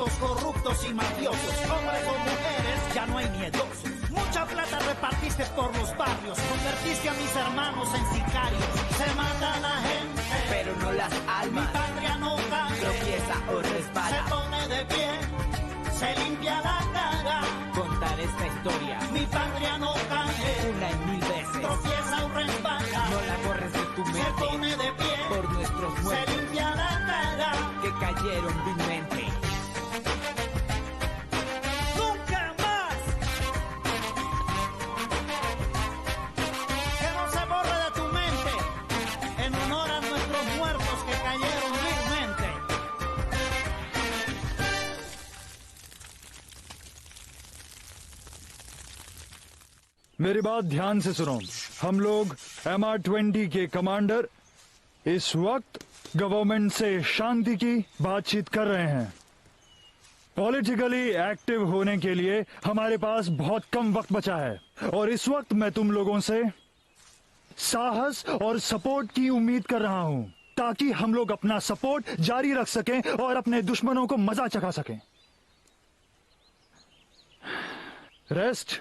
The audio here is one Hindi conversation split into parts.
los corruptos y mafiosos, hombres o mujeres, ya no hay miedosos. Mucha plata repartiste por los barrios, convertiste a mis hermanos en sicarios. Se mata a la gente, pero no las almas. Mi patria no cae, tropieza o resbala. Se pone de pie, se limpia la cara. Contar esta historia, mi patria no cae, una y mil veces. Tropieza o resbala, no la borres de tu mente. Se pone de pie, por nuestros muertos. Se limpia la cara, que cayeron vilmente. मेरी बात ध्यान से सुनो। हम लोग MR20 के कमांडर इस वक्त गवर्नमेंट से शांति की बातचीत कर रहे हैं। पॉलिटिकली एक्टिव होने के लिए हमारे पास बहुत कम वक्त बचा है और इस वक्त मैं तुम लोगों से साहस और सपोर्ट की उम्मीद कर रहा हूं ताकि हम लोग अपना सपोर्ट जारी रख सकें और अपने दुश्मनों को मजा चखा सकें। Rest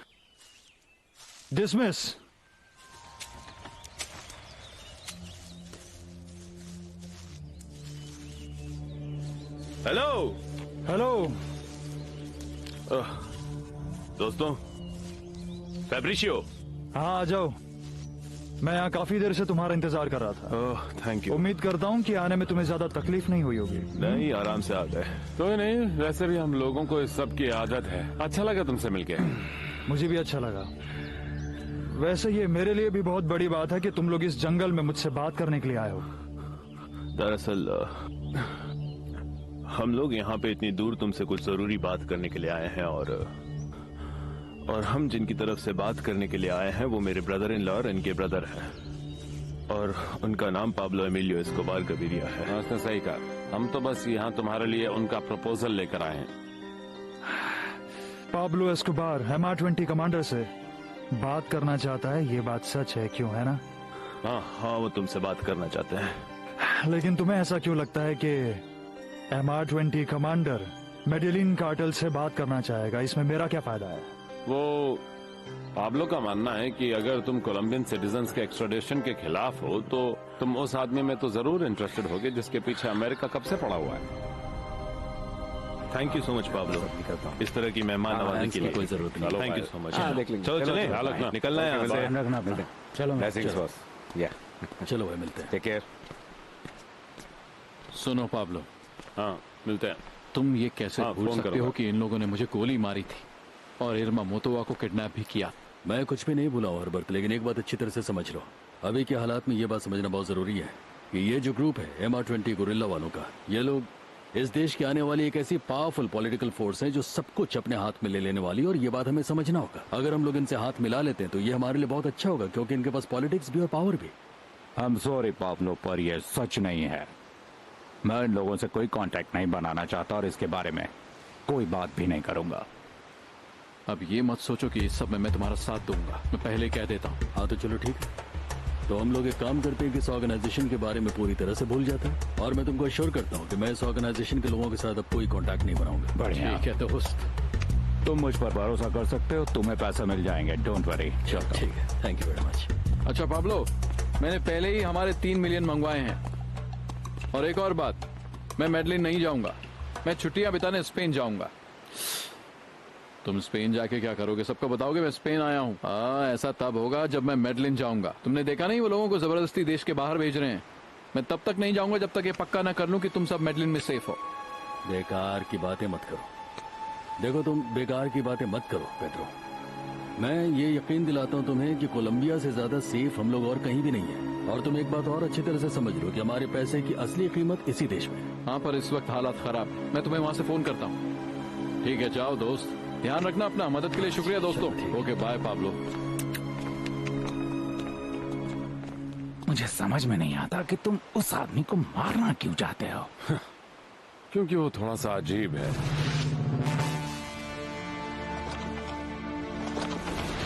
Dismiss. हेलो हेलो दोस्तों, फैब्रिशियो। हाँ आ जाओ। मैं यहाँ काफी देर से तुम्हारा इंतजार कर रहा था। Thank you. उम्मीद करता हूँ कि आने में तुम्हें ज्यादा तकलीफ नहीं हुई होगी। नहीं, आराम से आ गए। तो नहीं, वैसे भी हम लोगों को इस सब की आदत है। अच्छा लगा तुमसे मिलके। मुझे भी अच्छा लगा। वैसे ये मेरे लिए भी बहुत बड़ी बात है कि तुम लोग इस जंगल में मुझसे बात करने के लिए आए हो। दरअसल हम लोग यहाँ पे इतनी दूर तुमसे कुछ जरूरी बात करने के लिए आए हैं और हम जिनकी तरफ से बात करने के लिए आए हैं वो मेरे ब्रदर इन लॉ और इनके ब्रदर हैं और उनका नाम पाब्लो एमिलियो एस्कोबार गविरिया है। उसने सही कहा। हम तो बस यहाँ तुम्हारे लिए उनका प्रपोजल लेकर आए हैं। पाब्लो एस्कोबार MR20 कमांडर से बात करना चाहता है। ये बात सच है, क्यों है ना? हाँ, वो तुमसे बात करना चाहते हैं। लेकिन तुम्हें ऐसा क्यों लगता है कि MR20 कमांडर मेडेलिन कार्टेल से बात करना चाहेगा? इसमें मेरा क्या फायदा है? वो पाब्लो का मानना है कि अगर तुम कोलंबियन सिटीजन्स के एक्स्ट्राडिशन के खिलाफ हो तो तुम उस आदमी में तो जरूर इंटरेस्टेड होगे जिसके पीछे अमेरिका कब से पड़ा हुआ है। Thank you so much Pablo, इस तरह की मेहमान नवाजी के लिए कोई जरूरत नहीं। Thank you so much. देख लेंगे। चलो चले, निकलना है। चलो भाई, मिलते हैं। Take care. सुनो पाब्लो। हाँ, मिलते हैं। तुम ये कैसे भूल सकते हो कि इन लोगों ने मुझे गोली मारी थी और इरमा मोतोवा को किडनैप भी किया? मैं कुछ भी नहीं भूला हर्बर्ट, लेकिन एक बात अच्छी तरह से समझ लो। अभी के हालात में ये बात समझना बहुत जरूरी है कि ये जो ग्रुप है MR20 गुरिल्ला वालों का, ये लोग इस देश की आने वाली एक ऐसी पावरफुल पॉलिटिकल फोर्स है जो सब कुछ अपने हाथ में ले लेने वाली, और ये बात हमें समझना होगा। अगर हम लोग इनसे हाथ मिला लेते हैं तो ये हमारे लिए बहुत अच्छा होगा, क्योंकि इनके पास पॉलिटिक्स भी और पावर भी। हम सॉरी पाब्लो, पर यह सच नहीं है। मैं इन लोगों से कोई कांटेक्ट नहीं बनाना चाहता और इसके बारे में कोई बात भी नहीं करूंगा। अब ये मत सोचो कि इस सब में मैं तुम्हारा साथ दूंगा, मैं पहले कह देता हूँ। हाँ तो चलो ठीक है, तो हम लोग एक काम करते हैं कि इस ऑर्गेनाइजेशन के बारे में पूरी तरह से भूल जाता है, और मैं तुमको अश्योर करता हूँ कि मैं इस ऑर्गेनाइजेशन के लोगों के साथ अब कोई कांटेक्ट नहीं बनाऊंगा। बढ़िया। ठीक है दोस्त, तुम मुझ पर भरोसा कर सकते हो, तुम्हें पैसा मिल जाएंगे, डोंट वरी। चलो ठीक है, थैंक यू वेरी मच। अच्छा पाब्लो, मैंने पहले ही हमारे 3 मिलियन मंगवाए हैं। और एक और बात, मैं मेडलिन नहीं जाऊंगा, मैं छुट्टियां बिताने स्पेन जाऊंगा। तुम स्पेन जाके क्या करोगे? सबको बताओगे मैं स्पेन आया हूँ? ऐसा तब होगा जब मैं मेडलिन जाऊंगा। तुमने देखा नहीं, वो लोगों को जबरदस्ती देश के बाहर भेज रहे हैं। मैं तब तक नहीं जाऊंगा जब तक ये पक्का ना कर लूं कि तुम सब मेडलिन में सेफ हो। बेकार की बातें मत करो। देखो, तुम बेकार की बातें मत करो पेड्रो। मैं ये यकीन दिलाता हूँ तुम्हें कि कोलंबिया से ज्यादा सेफ हम लोग और कहीं भी नहीं है। और तुम एक बात और अच्छी तरह से समझ लो कि हमारे पैसे की असली कीमत इसी देश में है। हाँ, पर इस वक्त हालात खराब। मैं तुम्हें वहां से फोन करता हूँ। ठीक है, जाओ दोस्त, ध्यान रखना अपना। मदद के लिए शुक्रिया दोस्तों। Okay, bye Pablo. मुझे समझ में नहीं आता कि तुम उस आदमी को मारना क्यों चाहते हो। क्योंकि वो थोड़ा सा अजीब है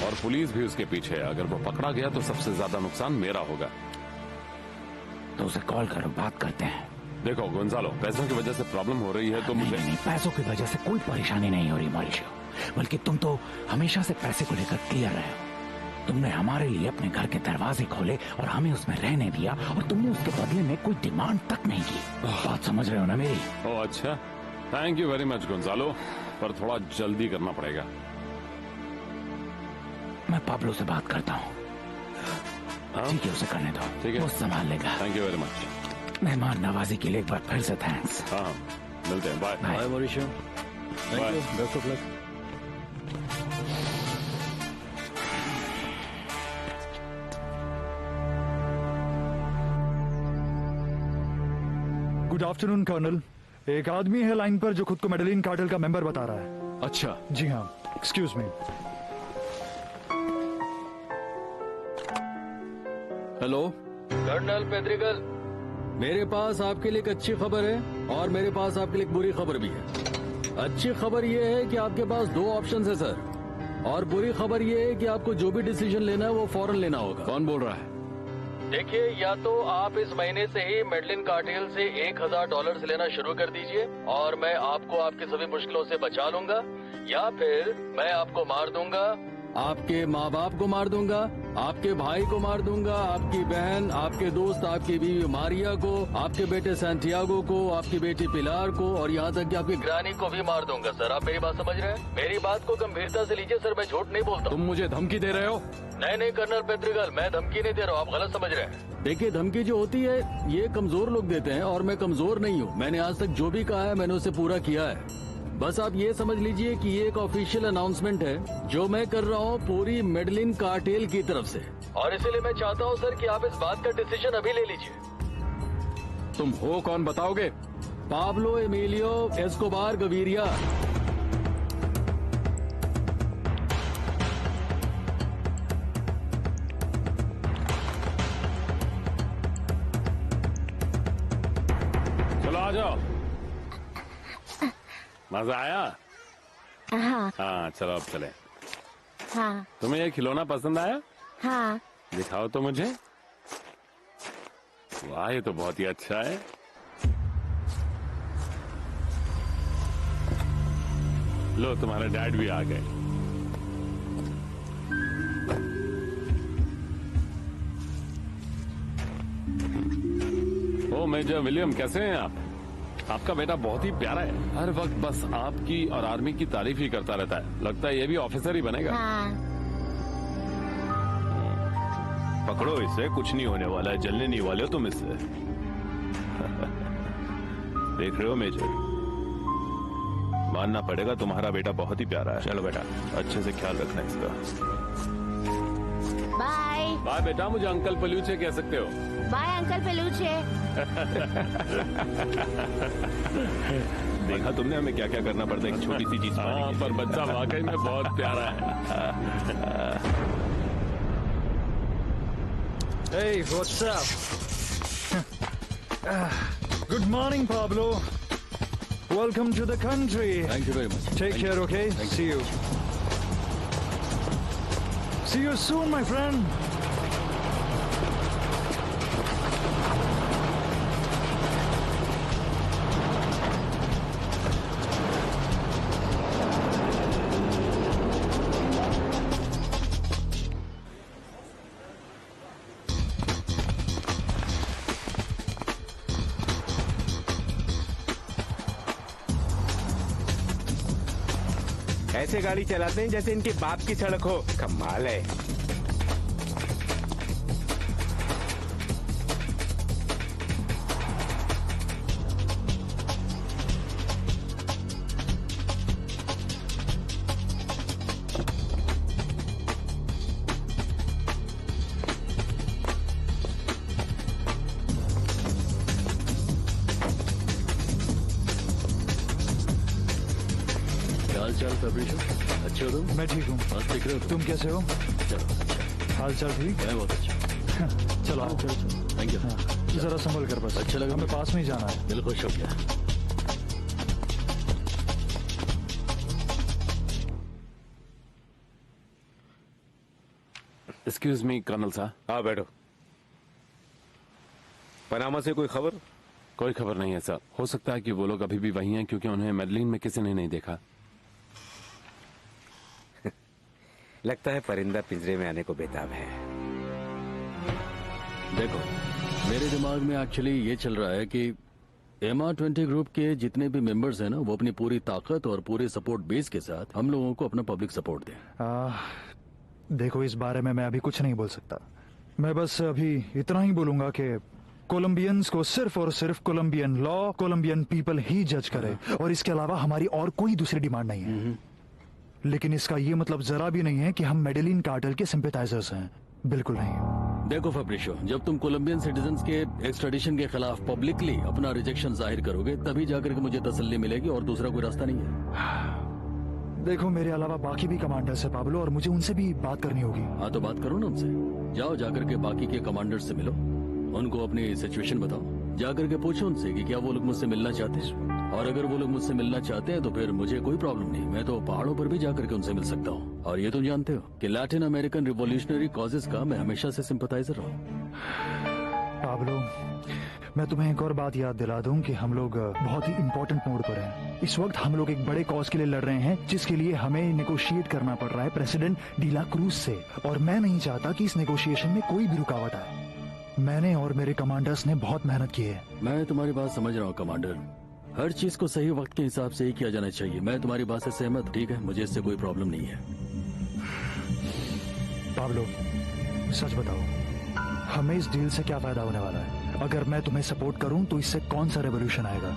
और पुलिस भी उसके पीछे है। अगर वो पकड़ा गया तो सबसे ज्यादा नुकसान मेरा होगा। तो उसे कॉल करो, बात करते हैं। देखो गोंजालो, पैसों की वजह से प्रॉब्लम हो रही है तो मुझे नहीं, पैसों की वजह से कोई परेशानी नहीं हो रही मॉरिशियो, बल्कि तुम तो हमेशा से पैसे को लेकर क्लियर रहे हो। तुमने हमारे लिए अपने घर के दरवाजे खोले और हमें उसमें रहने दिया, और तुमने उसके बदले में कोई डिमांड तक नहीं की। बात समझ रहे हो ना मेरी? ओह अच्छा, thank you very much Gonzalo, पर थोड़ा जल्दी करना पड़ेगा। मैं पाब्लो से बात करता हूँ। हाँ? ठीक है, उसे करने दो, ठीक है। वो संभाल लेगा। Thank you very much. मेहमान नवाजी के लिए एक बार फिर से थैंक्स। हाँ हाँ, मिलते हैं, bye. Bye Mauricio, thank Bye. You, best of luck. Good afternoon colonel. एक आदमी है लाइन पर जो खुद को मेडलिन कार्टेल का मेंबर बता रहा है। अच्छा, जी हाँ, एक्सक्यूज मी। हेलो। कर्नल पेद्रिगल, मेरे पास आपके लिए एक अच्छी खबर है और मेरे पास आपके लिए एक बुरी खबर भी है। अच्छी खबर यह है कि आपके पास 2 ऑप्शंस है सर, और बुरी खबर यह है कि आपको जो भी डिसीजन लेना है वो फौरन लेना होगा। कौन बोल रहा है? देखिए, या तो आप इस महीने से ही मेडलिन कार्टेल से $1000 लेना शुरू कर दीजिए और मैं आपको आपकी सभी मुश्किलों से बचा लूंगा, या फिर मैं आपको मार दूंगा, आपके माँ बाप को मार दूंगा, आपके भाई को मार दूंगा, आपकी बहन, आपके दोस्त, आपकी बीवी मारिया को, आपके बेटे सैंटियागो को, आपकी बेटी पिलार को, और यहाँ तक कि आपकी ग्रानी को भी मार दूंगा। सर, आप मेरी बात समझ रहे हैं? मेरी बात को गंभीरता से लीजिए सर, मैं झूठ नहीं बोलता। तुम मुझे धमकी दे रहे हो? नहीं कर्नल पेद्रिगल, मैं धमकी नहीं दे रहा हूँ, आप गलत समझ रहे हैं। देखिए, धमकी जो होती है ये कमजोर लोग देते हैं और मैं कमजोर नहीं हूँ। मैंने आज तक जो भी कहा है मैंने उसे पूरा किया है। बस आप ये समझ लीजिए कि ये एक ऑफिशियल अनाउंसमेंट है जो मैं कर रहा हूँ पूरी मेडलिन कार्टेल की तरफ से, और इसीलिए मैं चाहता हूँ सर कि आप इस बात का डिसीजन अभी ले लीजिए। तुम हो कौन, बताओगे? Pablo Emilio Escobar Gaviria. चलो आ जाओ। मजा आया? हाँ हाँ चलो अब चले। हाँ तुम्हें ये खिलौना पसंद आया? हाँ। दिखाओ तो मुझे। वाह, ये तो बहुत ही अच्छा है। लो, तुम्हारे डैड भी आ गए। ओ मेजर विलियम, कैसे हैं आप? आपका बेटा बहुत ही प्यारा है, हर वक्त बस आपकी और आर्मी की तारीफ ही करता रहता है। लगता है ये भी ऑफिसर ही बनेगा। हाँ। पकड़ो इसे, कुछ नहीं होने वाला है, जलने नहीं वाले हो तुम इससे। देख रहे हो मेजर, मानना पड़ेगा तुम्हारा बेटा बहुत ही प्यारा है। चलो बेटा, अच्छे से ख्याल रखना इसका। बाय बाय बेटा, मुझे अंकल पलूचे कह सकते हो। Bye uncle Peluche. देखा तुमने हमें क्या क्या करना पड़ता है एक छोटी सी चीज पाने के लिए। पर बच्चा वाकई में बहुत प्यारा है। Hey, what's up? Good morning, Pablo. Welcome to the country. Thank you very much. Take care, okay? See you. See you soon, my friend. ऐसे गाड़ी चलाते हैं जैसे इनके बाप की सड़क हो। कमाल है। हाल चाल फैब्रिशो, अच्छे हो तुम? मैं ठीक हूँ। बस दिख रहे हो तुम कैसे हो? चलो, अच्छा, हाल चाल ठीक? मैं बहुत अच्छा। चलो आओ। Thank you. जरा संभल कर, बस अच्छा लगा। हमें पास में ही जाना है। दिल खुश हो गया। एक्सक्यूज मी कर्नल साहब। हाँ बैठो। पनामा से कोई खबर? कोई खबर नहीं है सर। हो सकता है कि वो लोग अभी भी वही हैं क्योंकि उन्हें मेडलिन में किसी ने नहीं देखा। लगता है परिंदा पिंजरे में आने को बेताब है। देखो, मेरे दिमाग में एक्चुअली ये चल रहा है कि MR20 ग्रुप के जितने भी मेंबर्स हैं ना, वो अपनी पूरी ताकत और पूरे सपोर्ट बेस के साथ हम लोगों को अपना पब्लिक सपोर्ट दें। देखो, इस बारे में मैं अभी कुछ नहीं बोल सकता। मैं बस अभी इतना ही बोलूंगा कि कोलंबियंस को सिर्फ और सिर्फ कोलंबियन लॉ, कोलंबियन पीपल ही जज करे, और इसके अलावा हमारी और कोई दूसरी डिमांड नहीं है। लेकिन इसका ये मतलब जरा भी नहीं है कि हम मेडेलिन कार्टेल के सिंपैथाइजर्स हैं, बिल्कुल नहीं। देखो फैब्रिशियो, जब तुम कोलंबियन सिटीजन्स के एक्सट्रेडिशन के खिलाफ पब्लिकली अपना रिजेक्शन जाहिर करोगे, तभी जाकर के मुझे तसल्ली मिलेगी, और दूसरा कोई रास्ता नहीं है। देखो, मेरे अलावा बाकी भी कमांडर्स है पाब्लो, और मुझे उनसे भी बात करनी होगी। हाँ, तो बात करो ना उनसे। जाओ, जाकर के बाकी के कमांडर्स से मिलो, उनको अपनी सिचुएशन बताओ, जाकर के पूछो उनसे कि क्या वो लोग मुझसे मिलना चाहते हैं, और अगर वो लोग मुझसे मिलना चाहते हैं तो फिर मुझे कोई प्रॉब्लम नहीं, मैं तो पहाड़ों पर भी जाकर के उनसे मिल सकता हूँ। और ये तुम जानते हो कि लैटिन अमेरिकन रिवॉल्यूशनरी कॉजेज का मैं हमेशा से सिंपैथाइजर रहा हूँ। पाब्लो, मैं तुम्हें एक और बात याद दिला दूं कि हम लोग बहुत ही इम्पोर्टेंट मोड पर हैं। इस वक्त हम लोग एक बड़े कॉज के लिए लड़ रहे हैं, जिसके लिए हमें नेगोशिएट करना पड़ रहा है प्रेसिडेंट डीला क्रूज से, और मैं नहीं चाहता कि इस नेगोशिएशन में कोई भी रुकावट आए। मैंने और मेरे कमांडर्स ने बहुत मेहनत की है। मैं तुम्हारी बात समझ रहा हूँ कमांडर, हर चीज को सही वक्त के हिसाब से ही किया जाना चाहिए। मैं तुम्हारी बात से सहमत, ठीक है, मुझे इससे कोई प्रॉब्लम नहीं है। पाब्लो, सच बताओ, हमें इस डील से क्या फायदा होने वाला है? अगर मैं तुम्हें सपोर्ट करूं तो इससे कौन सा रेवोल्यूशन आएगा?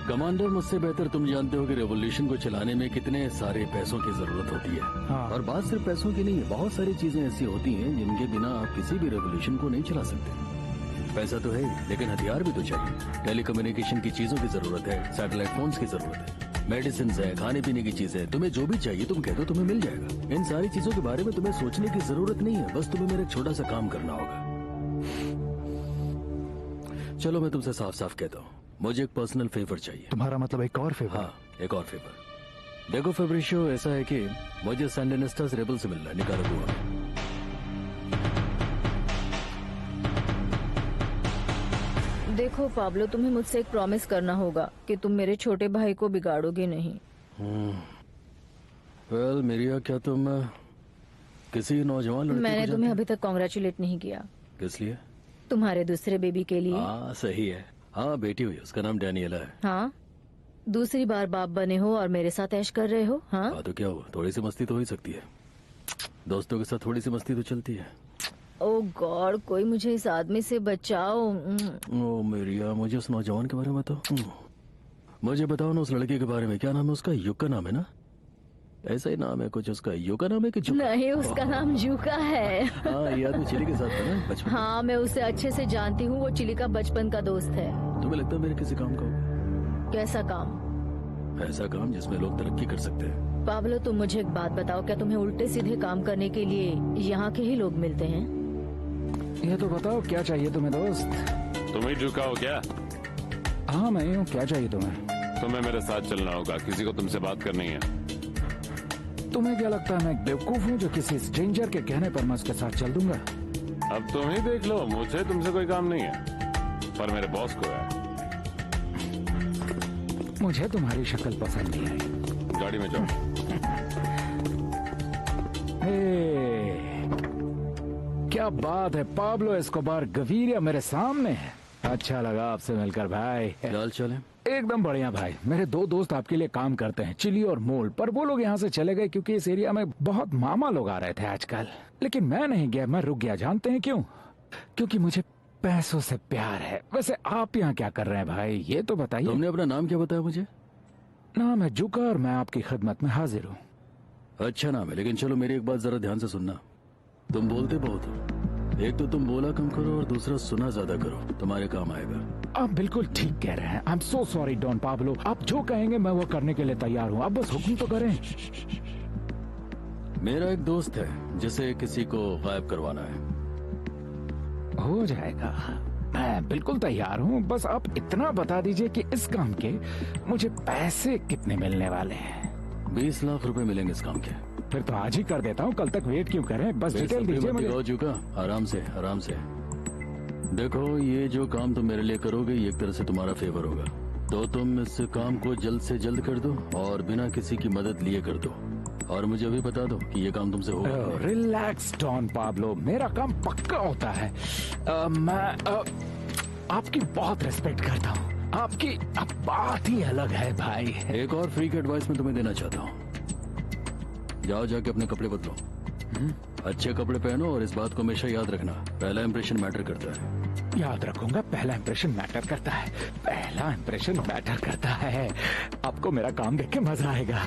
कमांडर, मुझसे बेहतर तुम जानते हो कि रेवोल्यूशन को चलाने में कितने सारे पैसों की जरूरत होती है। हाँ। और बात सिर्फ पैसों की नहीं है, बहुत सारी चीजें ऐसी होती हैं जिनके बिना आप किसी भी रेवोल्यूशन को नहीं चला सकते। पैसा तो है ही, लेकिन हथियार भी तो चाहिए। टेलीकम्युनिकेशन की चीजों की जरूरत है, सैटेलाइट फोन्स की जरूरत है, मेडिसिन है, खाने पीने की चीजें, तुम्हें जो भी चाहिए तुम कह दो, तुम्हें मिल जाएगा। इन सारी चीजों के बारे में तुम्हें सोचने की जरूरत नहीं है, बस तुम्हें मेरा एक छोटा सा काम करना होगा। चलो, मैं तुमसे साफ साफ कहता हूँ, मुझे एक पर्सनल फेवर चाहिए। तुम्हारा मतलब एक और फेवर? हाँ, एक और फेवर। देखो फैब्रिशियो, ऐसा है कि मुझे सैंडिनिस्टास रेबल से मिलना है, निकारागुआ। देखो पाब्लो, तुम्हें मुझसे एक प्रॉमिस करना होगा कि तुम मेरे छोटे भाई को बिगाड़ोगे नहीं। वेल मेरिया, क्या तुम किसी नौजवान लड़के मैंने को तुम्हें अभी तक कॉन्ग्रेचुलेट नहीं किया। किस लिए? तुम्हारे दूसरे बेबी के लिए। हाँ, सही है। हाँ, बेटी हुई, उसका नाम डैनियला है। हाँ, दूसरी बार बाप बने हो और मेरे साथ ऐश कर रहे हो। हाँ, तो क्या हुआ, थोड़ी सी मस्ती तो हो ही सकती है। दोस्तों के साथ थोड़ी सी मस्ती तो चलती है। ओह गॉड, कोई मुझे इस आदमी से बचाओ। ओ मेरिया, मुझे उस नौजवान के बारे में बताओ। मुझे बताओ ना उस लड़के के बारे में, क्या नाम है उसका? युका नाम है ना? ऐसा ही नाम है कुछ उसका, युका नाम है कि जुका? नहीं, उसका नाम जुका है। हाँ, ये आदमी चिली के साथ था ना बचपन? हाँ, मैं उसे अच्छे से जानती हूँ, वो चिली का बचपन का दोस्त है। तुम्हें लगता है मेरे किसी काम का होगा? कैसा काम? ऐसा काम जिसमें लोग तरक्की कर सकते हैं। पाब्लो, तुम मुझे एक बात बताओ, क्या तुम्हें उल्टे सीधे काम करने के लिए यहाँ के ही लोग मिलते हैं? ये तो बताओ, क्या चाहिए तुम्हें दोस्त? तुम ही झुका हो क्या? हाँ, मैं ही हूँ। क्या चाहिए तुम्हें? तुम्हें मेरे साथ चलना होगा, किसी को तुमसे बात करनी है। तुम्हें क्या लगता है मैं एक बेवकूफ हूँ जो किसी स्ट्रेंजर के कहने पर मैं उसके साथ चल दूंगा? अब तुम ही देख लो, मुझे तुमसे कोई काम नहीं है, पर मेरे बॉस को है। मुझे तुम्हारी शक्ल पसंद नहीं आई। गाड़ी में जाओ। क्या बात है, पाब्लो एस्कोबार गवीरिया मेरे सामने है। अच्छा लगा आपसे मिलकर भाई। चाल चले? एकदम बढ़िया भाई। मेरे दो दोस्त आपके लिए काम करते हैं, चिली और मोल, पर वो लोग यहाँ से चले गए क्योंकि इस एरिया में बहुत मामा लोग आ रहे थे आजकल। लेकिन मैं नहीं गया, मैं रुक गया। जानते हैं क्यों? क्योंकि मुझे पैसों से प्यार है। वैसे आप यहाँ क्या कर रहे हैं भाई, ये तो बताइए। तुमने अपना नाम क्या बताया मुझे? नाम है जुका और मैं आपकी खिदमत में हाजिर हूँ। अच्छा नाम है, लेकिन चलो मेरी एक बात जरा ध्यान से सुनना। तुम बोलते बहुत हो, एक तो तुम बोला कम करो और दूसरा सुना ज्यादा करो, तुम्हारे काम आएगा। आप बिल्कुल ठीक कह रहे हैं। I am so sorry Don Pablo, आप जो कहेंगे मैं वो करने के लिए तैयार हूँ, आप बस हुक्म तो करें। मेरा एक दोस्त है जिसे किसी को गायब करवाना है। हो जाएगा, मैं बिल्कुल तैयार हूँ। बस आप इतना बता दीजिए कि इस काम के मुझे पैसे कितने मिलने वाले हैं। 20 लाख रुपए मिलेंगे इस काम के। फिर तो आज ही कर देता हूँ, कल तक वेट क्यों करें, बस डिटेल दीजिए मुझे। चुका, आराम से आराम से। देखो, ये जो काम तुम मेरे लिए करोगे ये एक तरह से तुम्हारा फेवर होगा, तो तुम इस काम को जल्द से जल्द कर दो और बिना किसी की मदद लिए कर दो, और मुझे अभी बता दो कि ये काम तुमसे होगा। रिलैक्स डॉन पाब्लो, मेरा काम पक्का होता है। मैं आपकी बहुत रिस्पेक्ट करता हूँ, आपकी बात ही अलग है भाई। एक और फ्री एडवाइस मैं तुम्हें देना चाहता हूँ, जाओ जाके अपने कपड़े बदलो, अच्छे कपड़े पहनो, और इस बात को हमेशा याद रखना, पहला इंप्रेशन मैटर करता है। याद रखूंगा, पहला इंप्रेशन मैटर करता है, पहला इंप्रेशन मैटर करता है। आपको मेरा काम देख के मजा आएगा।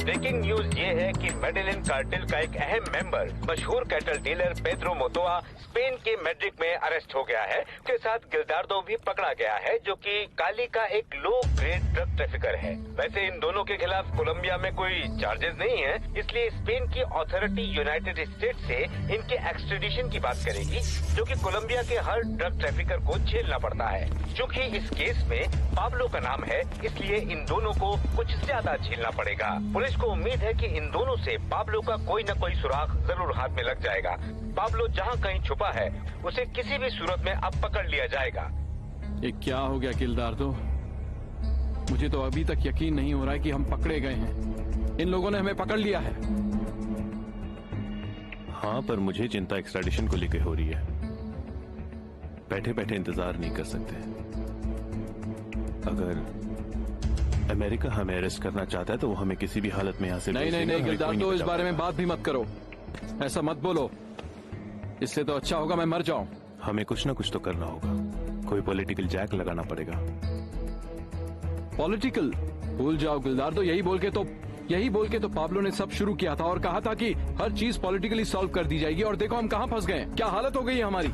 ब्रेकिंग न्यूज ये है कि मेडेलिन कार्टेल का एक अहम मेंबर, मशहूर कैटल डीलर पेड्रो मोतोआ, स्पेन के मैड्रिड में अरेस्ट हो गया है। उसके साथ गिल्दार्डो भी पकड़ा गया है, जो कि काली का एक लो ग्रेड ड्रग ट्रैफिकर है। वैसे इन दोनों के खिलाफ कोलंबिया में कोई चार्जेस नहीं है, इसलिए स्पेन की अथॉरिटी यूनाइटेड स्टेट से इनके एक्सट्रेडिशन की बात करेगी, जो कि कोलंबिया के हर ड्रग ट्रैफिकर को झेलना पड़ता है। क्योंकि इस केस में पाब्लो का नाम है, इसलिए इन दोनों को कुछ ज्यादा झेलना पड़ेगा। पुलिस को उम्मीद है कि इन दोनों से पाब्लो का कोई न कोई सुराग जरूर हाथ में लग जाएगा। पाब्लो जहाँ कहीं छुपा है, उसे किसी भी सूरत में अब पकड़ लिया जाएगा। ये क्या हो गया गिल्दार्डो? मुझे तो अभी तक यकीन नहीं हो रहा है कि हम पकड़े गए हैं। इन लोगों ने हमें पकड़ लिया है। हाँ, पर मुझे चिंता एक्स्ट्राडिशन को लेकर हो रही है। बैठे बैठे इंतजार नहीं कर सकते। अगर अमेरिका हमें अरेस्ट करना चाहता है तो वो हमें किसी भी हालत में यहाँ से नहीं गिल्दार्डो, इस बारे में बात भी मत करो, ऐसा मत बोलो, इससे तो अच्छा होगा मैं मर जाऊं। हमें कुछ ना कुछ तो करना होगा, कोई पॉलिटिकल जैक लगाना पड़ेगा। पॉलिटिकल? भूल जाओ गिल्दार्डो, यही बोल के तो पाब्लो ने सब शुरू किया था और कहा था कि हर चीज पॉलिटिकली सॉल्व कर दी जाएगी, और देखो हम कहाँ फंस गए, क्या हालत हो गई है हमारी।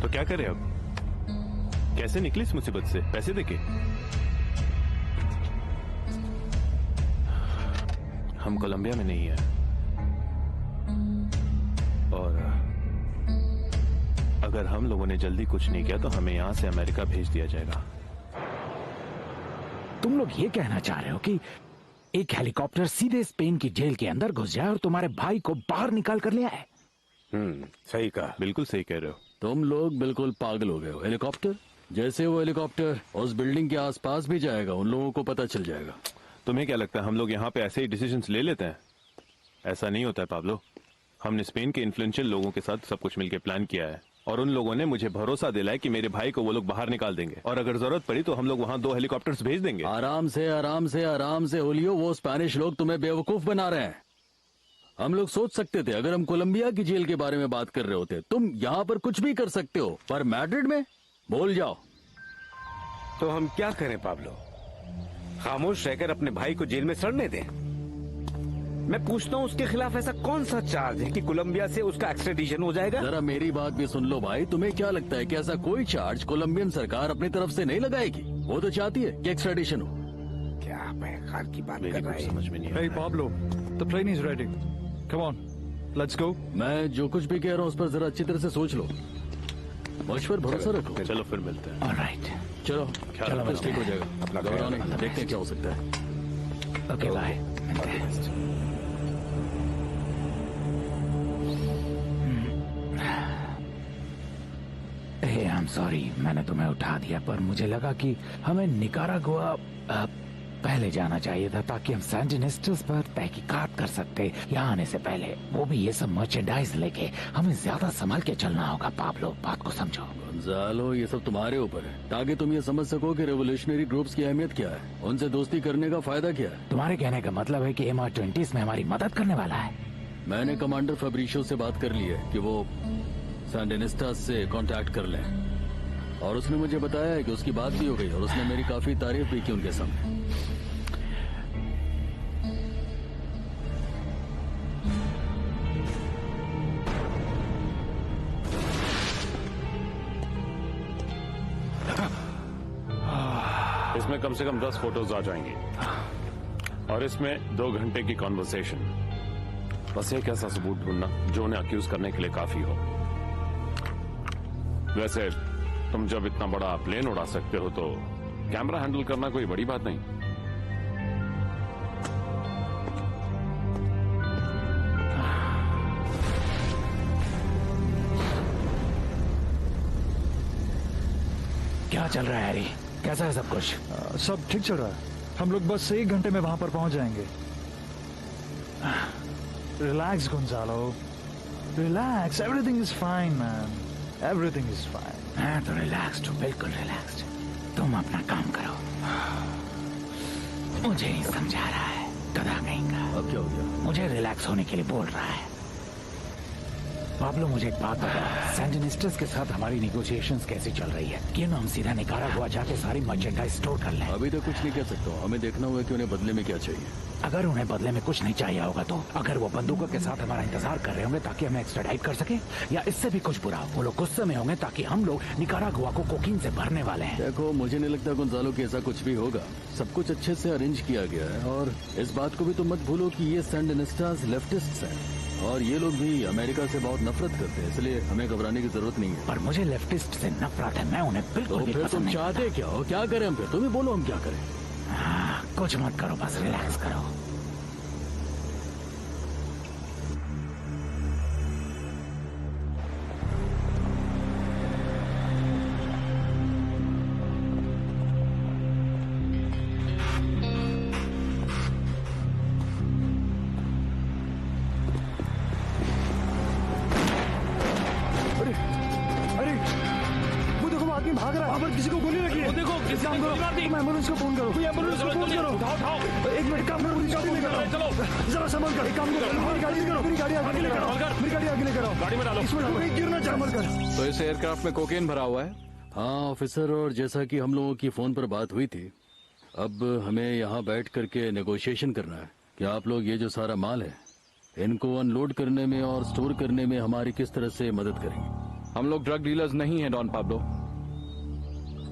तो क्या करें अब? कैसे निकले इस मुसीबत से? पैसे देके? हम कोलंबिया में नहीं है, और अगर हम लोगों ने जल्दी कुछ नहीं किया तो हमें यहां से अमेरिका भेज दिया जाएगा। तुम लोग ये कहना चाह रहे हो कि एक हेलीकॉप्टर सीधे स्पेन की जेल के अंदर घुस जाए और तुम्हारे भाई को बाहर निकाल कर ले आए? सही कहा, बिल्कुल सही कह रहे हो। तुम लोग बिल्कुल पागल हो गए हो। हेलीकॉप्टर? जैसे वो हेलीकॉप्टर उस बिल्डिंग के आसपास भी जाएगा, उन लोगों को पता चल जाएगा। तुम्हें क्या लगता है हम लोग यहाँ पे ऐसे ही डिसीजंस ले लेते हैं? ऐसा नहीं होता है पाब्लो। हमने स्पेन के इन्फ्लुएंशियल लोगों के साथ सब कुछ मिलकर प्लान किया है, और उन लोगों ने मुझे भरोसा दिलाया कि मेरे भाई को वो लोग बाहर निकाल देंगे, और अगर जरूरत पड़ी तो हम लोग वहाँ 2 हेलीकॉप्टर्स भेज देंगे। आराम से होलियो, वो स्पेनिश लोग तुम्हें बेवकूफ बना रहे हैं। हम लोग सोच सकते थे अगर हम कोलंबिया की जेल के बारे में बात कर रहे होते। तुम यहाँ पर कुछ भी कर सकते हो, पर मैड्रिड में भूल जाओ। तो हम क्या करें पाब्लो? खामोश रहकर अपने भाई को जेल में सड़ने दें? मैं पूछता हूँ, उसके खिलाफ ऐसा कौन सा चार्ज है कि कोलंबिया से उसका एक्सट्रेडिशन हो जाएगा? जरा मेरी बात भी सुन लो भाई, तुम्हें क्या लगता है कि ऐसा कोई चार्ज कोलंबियन सरकार अपनी तरफ से नहीं लगाएगी? वो तो चाहती है कि एक्सट्रेडिशन हो। क्या बेकार की बात कर रहा है? समझ में नहीं। Hey Pablo, the plane is ready. Come on, let's go. मैं जो कुछ भी कह रहा हूँ उस पर जरा अच्छी तरह से सोच लो, मुझ पर भरोसा रखो। चलो फिर मिलते हैं। ऑलराइट, चलो ठीक हो जाएगा, अपना घबराओ नहीं, देखते हैं क्या हो सकता है। Okay bye. Hey I am sorry, मैंने तुम्हें उठा दिया, पर मुझे लगा कि हमें निकारागुआ पहले जाना चाहिए था ताकि हम सैंडिनिस्टस पर तहकीकात कर सकते यहाँ आने से पहले। वो भी ये सब मर्चेंडाइज लेके। हमें ज्यादा संभाल के चलना होगा पाब्लो, बात को समझो। गोंजालो, ये सब तुम्हारे ऊपर है, ताकि तुम ये समझ सको कि रेवोल्यूशनरी ग्रुप्स की अहमियत क्या है, उनसे दोस्ती करने का फायदा क्या है। तुम्हारे कहने का मतलब है कि MR20 में हमारी मदद करने वाला है? मैंने कमांडर फेब्रिशियो से बात कर ली है कि वो सैंडिनिस्टास से कांटेक्ट कर लें, और उसने मुझे बताया है कि उसकी बात भी हो गई और उसने मेरी काफी तारीफ भी की उनके सामने। इसमें कम से कम 10 फोटोज आ जाएंगी, और इसमें 2 घंटे की कॉन्वर्सेशन। बस एक ऐसा सबूत ढूंढना जो उन्हें अक्यूज करने के लिए काफी हो। वैसे तुम जब इतना बड़ा प्लेन उड़ा सकते हो तो कैमरा हैंडल करना कोई बड़ी बात नहीं। क्या चल रहा है हैरी? कैसा है सब कुछ? सब ठीक चल रहा है। हम लोग बस 1 घंटे में वहां पर पहुंच जाएंगे। Relax Gonzalo, relax, everything is fine man, everything is fine. मैं तो रिलैक्स्ड हूँ, बिल्कुल रिलैक्स्ड। तुम अपना काम करो, मुझे ही समझा रहा है गधा कहीं का। अब क्या हो गया? मुझे रिलैक्स होने के लिए बोल रहा है। पाब्लो, मुझे एक बात बता, सैंडिनिस्टर्स के साथ हमारी नेगोशिएशंस कैसी चल रही है? क्यों ना हम सीधा निकारागुआ जाके सारी मर्चेंडाइज स्टोर कर लें? अभी तक कुछ नहीं कह सकता हूँ, हमें देखना होगा कि उन्हें बदले में क्या चाहिए। अगर उन्हें बदले में कुछ नहीं चाहिए होगा तो? अगर वो बंदूकों के साथ हमारा इंतजार कर रहे होंगे ताकि हमें एक्स्ट्राडाइट कर सके, या इससे भी कुछ बुरा, वो लोग गुस्से में होंगे ताकि हम लोग निकारागुआ को कोकीन से भरने वाले हैं। देखो, मुझे नहीं लगता गोंजालो कि ऐसा कुछ भी होगा। सब कुछ अच्छे से अरेंज किया गया है, और इस बात को भी तुम मत भूलो कि ये सैंडिनिस्टास लेफ्टिस्ट्स हैं, और ये लोग भी अमेरिका से बहुत नफरत करते हैं, इसलिए हमें घबराने की जरूरत नहीं है। पर मुझे लेफ्टिस्ट से नफरत है, मैं उन्हें बिल्कुल भी फिर पसंद तुम नहीं चाहते क्या हो? क्या करें हम? फिर तुम ही बोलो, हम क्या करें? हाँ, कुछ मत करो, बस रिलैक्स करो। भाग रहा है, वहाँ पर किसी को गोली लगी है। देखो, किसी काम करो, तुम एम्बुलेंस को फोन करो, एम्बुलेंस को फोन करो। एक मिनट, काम करो, मुझे गाड़ी लेकर आओ। चलो, जरा संभल कर, एक काम करो, मेरी गाड़ी लेकर आओ, मेरी गाड़ी आगे लेकर आओ, मेरी गाड़ी आगे लेकर आओ, गाड़ी में डालो, इसमें कहीं गिरना चाहे, संभल कर। तो इस एयरक्राफ्ट में कोकेन भरा हुआ है? हाँ ऑफिसर, और जैसा कि हम लोगों की फोन पर बात हुई थी, अब हमें यहाँ बैठ करके नेगोशिएशन करना है कि आप लोग ये जो सारा माल है, इनको अनलोड करने में और स्टोर करने में हमारी किस तरह से मदद करेंगे। हम लोग ड्रग डीलर्स नहीं हैं डॉन पाब्लो।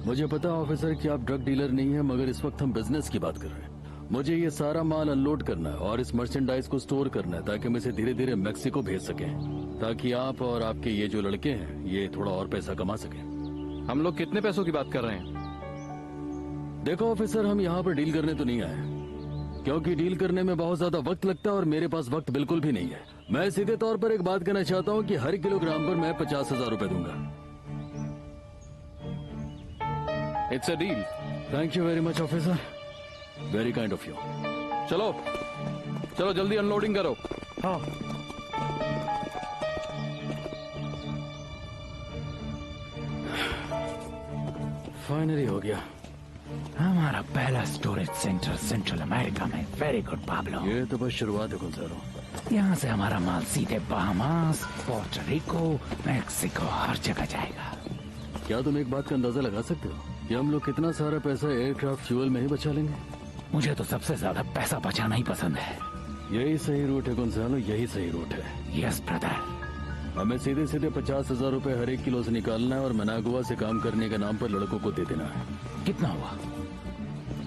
मुझे पता ऑफिसर कि आप ड्रग डीलर नहीं हैं, मगर इस वक्त हम बिजनेस की बात कर रहे हैं। मुझे ये सारा माल अनलोड करना है और इस मर्चेंडाइज को स्टोर करना है ताकि हम इसे धीरे धीरे मैक्सिको भेज सकें, ताकि आप और आपके ये जो लड़के हैं ये थोड़ा और पैसा कमा सकें। हम लोग कितने पैसों की बात कर रहे हैं? देखो ऑफिसर, हम यहाँ पर डील करने तो नहीं आए, क्योंकि डील करने में बहुत ज्यादा वक्त लगता है और मेरे पास वक्त बिल्कुल भी नहीं है। मैं सीधे तौर पर एक बात कहना चाहता हूँ कि हर किलोग्राम पर मैं 50,000 रुपए दूंगा। It's a deal. Thank you very much officer, very kind of you. चलो चलो, जल्दी अनलोडिंग करो। हाँ, फाइनली हो गया। हमारा पहला स्टोरेज सेंटर सेंट्रल अमेरिका में। Very good Pablo. ये तो बस शुरुआत है गोंजालो। यहाँ से हमारा माल सीधे बहामास, पोर्टो रिको, मैक्सिको, हर जगह जाएगा। क्या तुम एक बात का अंदाजा लगा सकते हो कि हम लोग कितना सारा पैसा एयरक्राफ्ट फ्यूल में ही बचा लेंगे? मुझे तो सबसे ज्यादा पैसा बचाना ही पसंद है। यही सही रूट है गोंजालो, यही सही रूट है। Yes brother. हमें सीधे सीधे 50,000 रुपए हर एक किलो से निकालना है और मनागुआ से काम करने के नाम पर लड़कों को दे देना है। कितना हुआ?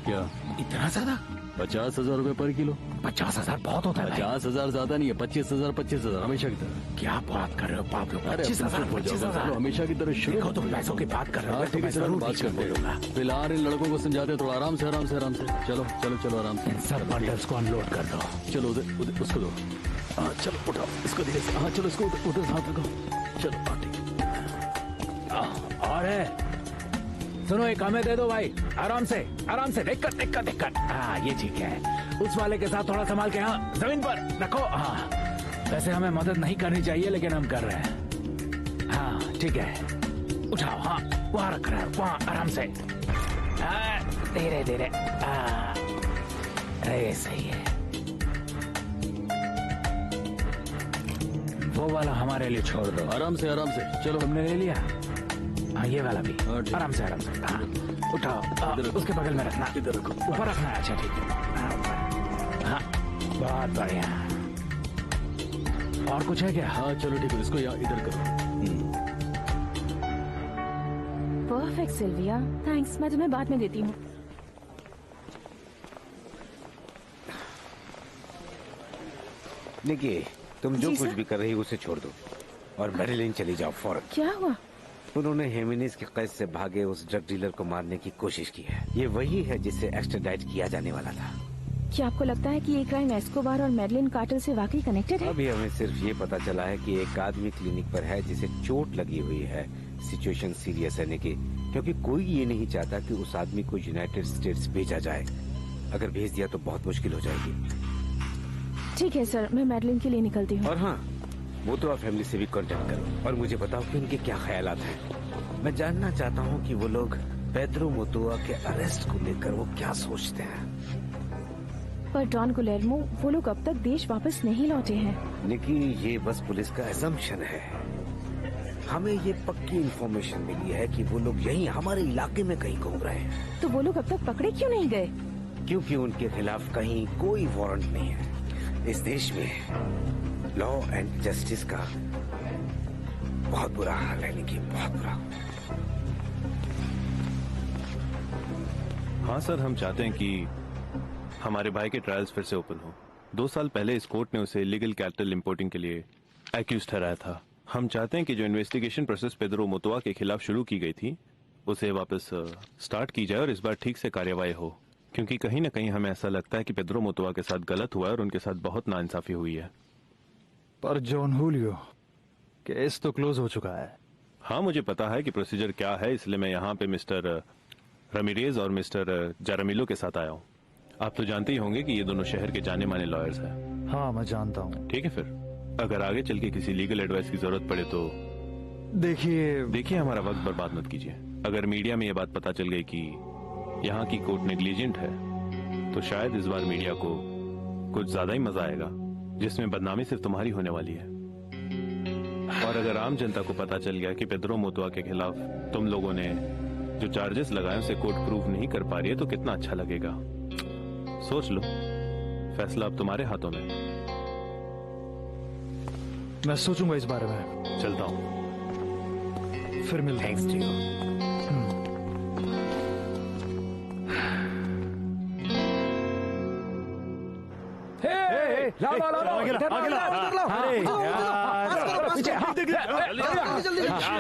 क्या इतना ज्यादा? 50,000 रुपए पर किलो। 50,000 बहुत होता है। 50,000 ज्यादा नहीं है, 25,000 25,000 हमेशा की तरह। क्या बात कर रहे हो पाब्लो? 25,000 हमेशा की तरह शुरू। देखो, तुम पैसों की बात कर रहे हो। ठीक है, जरूर बात करते हैं। फिलहाल इन लड़कों को समझाते, थोड़ा आराम से आराम से आराम से। चलो चलो चलो, आराम से। इन सब बंडल्स को अनलोड कर दो। चलो उधर उसको दो। हाँ चलो, उठाओ इसको धीरे से। हाँ चलो, इसको उधर हाथ रखो। चलो हाँ ठीक। और है, सुनो, एक हमें दे दो भाई, आराम से आराम से। दिक्कत। हाँ ये ठीक है। उस वाले के साथ थोड़ा संभाल के, हाँ जमीन पर रखो। हाँ वैसे हमें मदद नहीं करनी चाहिए, लेकिन हम कर रहे हैं। हाँ ठीक है, उठाओ। हाँ वहाँ रख रहे हैं, वहाँ आराम से। धीरे धीरे। अरे सही है। वो वाला हमारे लिए छोड़ दो। आराम से आराम से। चलो, तुमने ले लिया? हाँ ये वाला भी। आराम से आराम से। हाँ उठाओ, उसके बगल में रखना। इधर रखो, ऊपर रखना है। अच्छा ठीक है। हाँ बहुत बढ़िया। और कुछ है क्या? हाँ चलो ठीक है, इसको यहाँ इधर करो। Perfect Sylvia, thanks. मैं तुम्हें बाद में देती हूँ। निकी, तुम जो कुछ भी कर रही हो उसे छोड़ दो और मैरिलिन चली जाओ फौरन। क्या हुआ? उन्होंने हेमिनीज के कैद से भागे उस ड्रग डीलर को मारने की कोशिश की है। ये वही है जिसे एक्स्ट्राडाइट किया जाने वाला था। क्या आपको लगता है कि ये क्राइम एस्कोबार और मेडलिन कार्टेल से वाकई कनेक्टेड है? अभी हमें सिर्फ ये पता चला है कि एक आदमी क्लिनिक पर है जिसे चोट लगी हुई है, सिचुएशन सीरियस है निकी, क्योंकि कोई ये नहीं चाहता कि उस आदमी को यूनाइटेड स्टेट्स भेजा जाए। अगर भेज दिया तो बहुत मुश्किल हो जाएगी। ठीक है सर, मैं मैडलिन के लिए निकलती हूँ। और हाँ, मोतोआ फैमिली से भी कांटेक्ट करो और मुझे बताओ कि उनके क्या ख्यालात हैं। मैं जानना चाहता हूँ कि वो लोग पेड्रो मोतोआ के अरेस्ट को लेकर वो क्या सोचते हैं। पर डॉन गुलेर्मो, वो लोग अब तक देश वापस नहीं लौटे हैं। निकी, ये बस पुलिस का असम्पशन है। हमें ये पक्की इंफॉर्मेशन मिली है कि वो लोग यहीं हमारे इलाके में कहीं घूम रहे हैं। तो वो लोग अब तक पकड़े क्यों नहीं गए? क्योंकि उनके खिलाफ कहीं कोई वारंट नहीं है। इस देश में लॉ एंड जस्टिस का बहुत बुरा हाल है निकी, बहुत बुरा। हाँ सर, हम चाहते हैं कि हमारे भाई के ट्रायल्स फिर से ओपन हो। 2 साल पहले इस कोर्ट ने उसे इलीगल कैपिटल इंपोर्टिंग के लिए एक्यूज ठहराया था। हम चाहते हैं कि जो इन्वेस्टिगेशन प्रोसेस पेड्रो मोतोआ के खिलाफ शुरू की गई थी उसे वापस स्टार्ट की जाए और इस बार ठीक से कार्यवाही हो, क्योंकि कहीं ना कहीं हमें ऐसा लगता है कि पेड्रो मोतोआ के साथ गलत हुआ है और उनके साथ बहुत नाइंसाफी हुई है। पर जॉन हुलियो, केस तो क्लोज हो चुका है। हाँ, मुझे पता है कि प्रोसीजर क्या है, इसलिए मैं यहाँ पे मिस्टर रमीरेज और मिस्टर जारामिलो के साथ आया हूँ। आप तो जानते ही होंगे कि ये दोनों शहर के जाने माने लॉयर्स हैं। हाँ, मैं जानता हूँ। ठीक है, फिर अगर आगे चल के किसी लीगल एडवाइस की जरूरत पड़े तो देखिए हमारा वक्त बर्बाद मत कीजिए। अगर मीडिया में ये बात पता चल गई कि यहाँ की कोर्ट नेग्लिजेंट है तो शायद इस बार मीडिया को कुछ ज्यादा ही मजा आएगा, जिसमें बदनामी सिर्फ तुम्हारी होने वाली है। और अगर आम जनता को पता चल गया कि पेड्रो मोतोआ के खिलाफ तुम लोगों ने जो चार्जेस लगाए उसे कोर्ट प्रूव नहीं कर पा रही है तो कितना अच्छा लगेगा। सोच लो, फैसला अब तुम्हारे हाथों में। मैं सोचूंगा इस बारे में। चलता हूँ, फिर मिलते हैं। थैंक्स क्या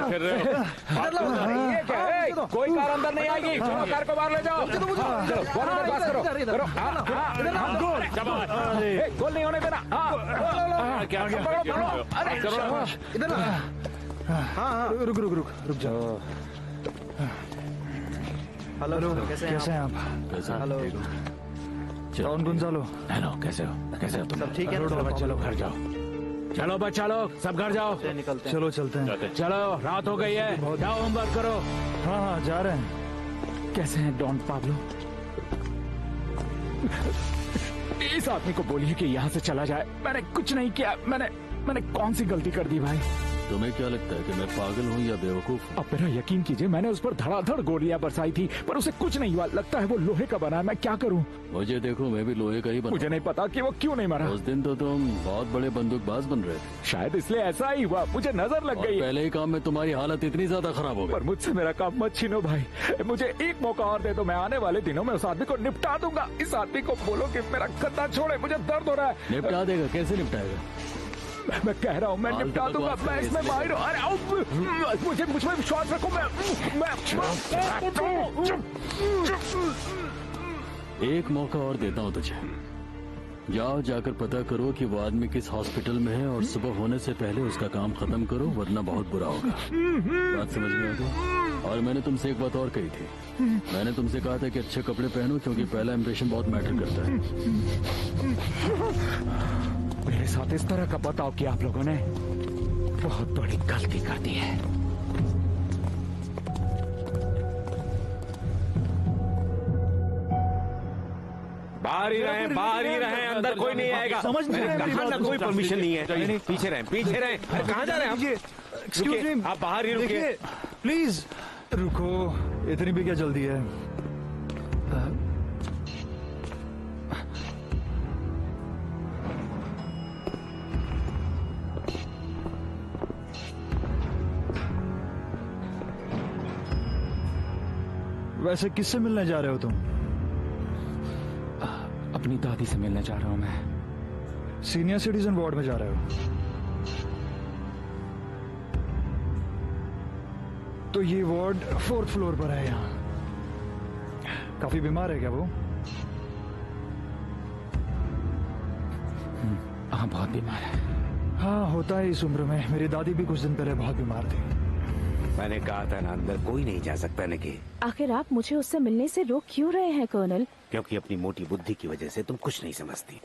कर रहे हो? कोई कार अंदर नहीं आएगी। चलो कार को बाहर ले जाओ। चलो पास करो करो। गोल नहीं होने देना। क्या रुक जाओ। हेलो, कैसे हैं आप? Hello don Gonzalo. हेलो, कैसे हो तुम? सब ठीक है? चलो घर जाओ। चलो बच्चा लोग, सब घर जाओ। चलो चलते हैं। चलो, रात हो गई है, जाओ होमवर्क करो। हाँ, जा रहे हैं। कैसे हैं डॉन पाब्लो? इस आदमी को बोलिए कि यहाँ से चला जाए। मैंने कुछ नहीं किया। मैंने कौन सी गलती कर दी भाई? तुम्हें क्या लगता है कि मैं पागल हूँ या बेवकूफ? अब मेरा यकीन कीजिए, मैंने उस पर धड़ाधड़ गोलियां बरसाई थी पर उसे कुछ नहीं हुआ। लगता है वो लोहे का बना है। मैं क्या करूँ? मुझे देखो, मैं भी लोहे का ही बना। मुझे नहीं पता कि वो क्यों नहीं मरा। उस दिन तो तुम बहुत बड़े बंदूकबाज बन रहे थे। शायद इसलिए ऐसा ही हुआ। मुझे नजर लग गई। पहले ही काम में तुम्हारी हालत इतनी ज्यादा खराब हो गई। पर मुझसे मेरा काम मत छीनो भाई। मुझे एक मौका और दे दो, मैं आने वाले दिनों में उस आदमी को निपटा दूंगा। इस आदमी को बोलो कि मेरा गद्दा छोड़े, मुझे दर्द हो रहा है। निपटा देगा? कैसे निपटाएगा? मैं कह रहा हूँ मैं निपटा दूंगा। मैं इसमें माहिर हूँ। अरे मुझे मुझ में विश्वास रखो। एक मौका और देता हूँ तुझे। जाओ, जाकर पता करो कि वो आदमी किस हॉस्पिटल में है और सुबह होने से पहले उसका काम खत्म करो, वरना बहुत बुरा होगा। बात समझ में आ गई? और मैंने तुमसे एक बात और कही थी। मैंने तुमसे कहा था कि अच्छे कपड़े पहनो, क्योंकि पहला इंप्रेशन बहुत मैटर करता है। मेरे साथ इस तरह का बर्ताव किया आप लोगों ने, बहुत बड़ी गलती कर दी है। बाहर ही रहे, अंदर कोई नहीं आएगा। समझ नहीं रहे मेरी बात। कोई परमिशन नहीं है। पीछे रहे। कहाँ जा रहे हैं हम? एक्सक्यूज मी, आप बाहर ही रुकिए प्लीज। रुको, इतनी भी क्या जल्दी है? वैसे किससे मिलने जा रहे हो तुम? अपनी दादी से मिलने जा रहा हूँ मैं। सीनियर सिटीजन वार्ड में जा रहे हो? तो ये वार्ड 4th फ्लोर पर है। यहाँ काफी बीमार है क्या वो? हाँ, बहुत बीमार है। हाँ, होता है इस उम्र में। मेरी दादी भी कुछ दिन पहले बहुत बीमार थी। मैंने कहा था ना, अंदर कोई नहीं जा सकता निकी। आखिर आप मुझे उससे मिलने से रोक क्यों रहे हैं कर्नल? क्योंकि अपनी मोटी बुद्धि की वजह से तुम कुछ नहीं समझती।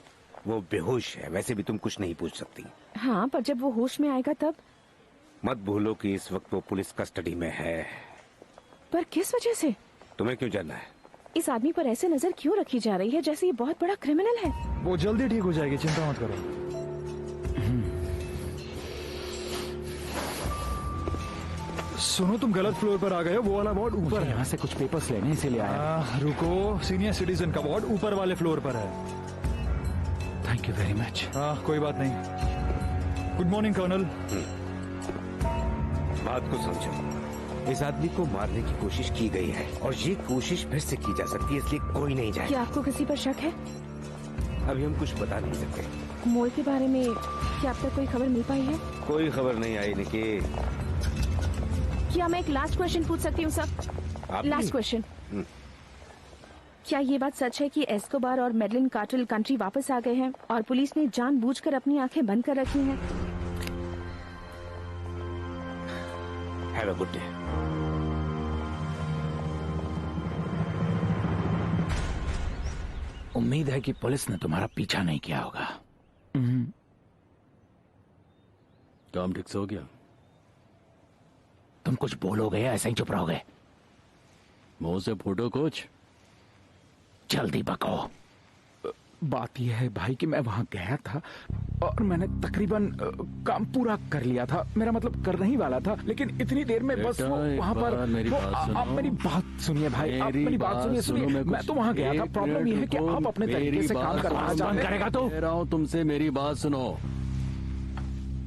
वो बेहोश है, वैसे भी तुम कुछ नहीं पूछ सकती। हाँ, पर जब वो होश में आएगा तब? मत भूलो कि इस वक्त वो पुलिस कस्टडी में है। पर किस वजह से? तुम्हें क्यों जानना है? इस आदमी पर ऐसे नजर क्यों रखी जा रही है जैसे ये बहुत बड़ा क्रिमिनल है? वो जल्दी ठीक हो जाएगी, चिंता मत करो। सुनो, तुम गलत फ्लोर पर आ गए हो। वो वाला वार्ड ऊपर है। यहाँ से कुछ पेपर्स लेने इसीलिए आया। रुको, सीनियर सिटीजन का वार्ड ऊपर वाले फ्लोर पर है। Thank you very much. हाँ, कोई बात नहीं। Good morning colonel. बात को समझो, इस आदमी को मारने की कोशिश की गई है और ये कोशिश फिर से की जा सकती है, इसलिए कोई नहीं जाए। क्या आपको किसी पर शक है? अभी हम कुछ बता नहीं सकते। मोल के बारे में क्या अब तक कोई खबर मिल पाई है? कोई खबर नहीं आई निकी। क्या मैं एक लास्ट क्वेश्चन पूछ सकती हूँ सर? Last question. क्या ये बात सच है कि एस्कोबार और मेडलिन कार्टेल कंट्री वापस आ गए हैं और पुलिस ने जानबूझकर अपनी आंखें बंद कर रखी हैं? Have a good day. उम्मीद है कि पुलिस ने तुम्हारा पीछा नहीं किया होगा। काम ठीक से हो गया? तुम कुछ बोलोगे या ऐसे ही चुप रहोगे? मुंह से फूटो कुछ। जल्दी बको। बात यह है भाई कि मैं वहां गया था और मैंने तकरीबन काम पूरा कर लिया था। मेरा मतलब करने ही वाला था, लेकिन इतनी देर में बस वो वहां पर आप मेरी बात सुनिए भाई, आप मेरी बात सुनिए। मैं तो वहां गया था। प्रॉब्लम यह है कि आप अपने तरीके से काम करवाना चाहते हैं। करेगा तो? कह रहा हूं तुमसे, मेरी बात सुनो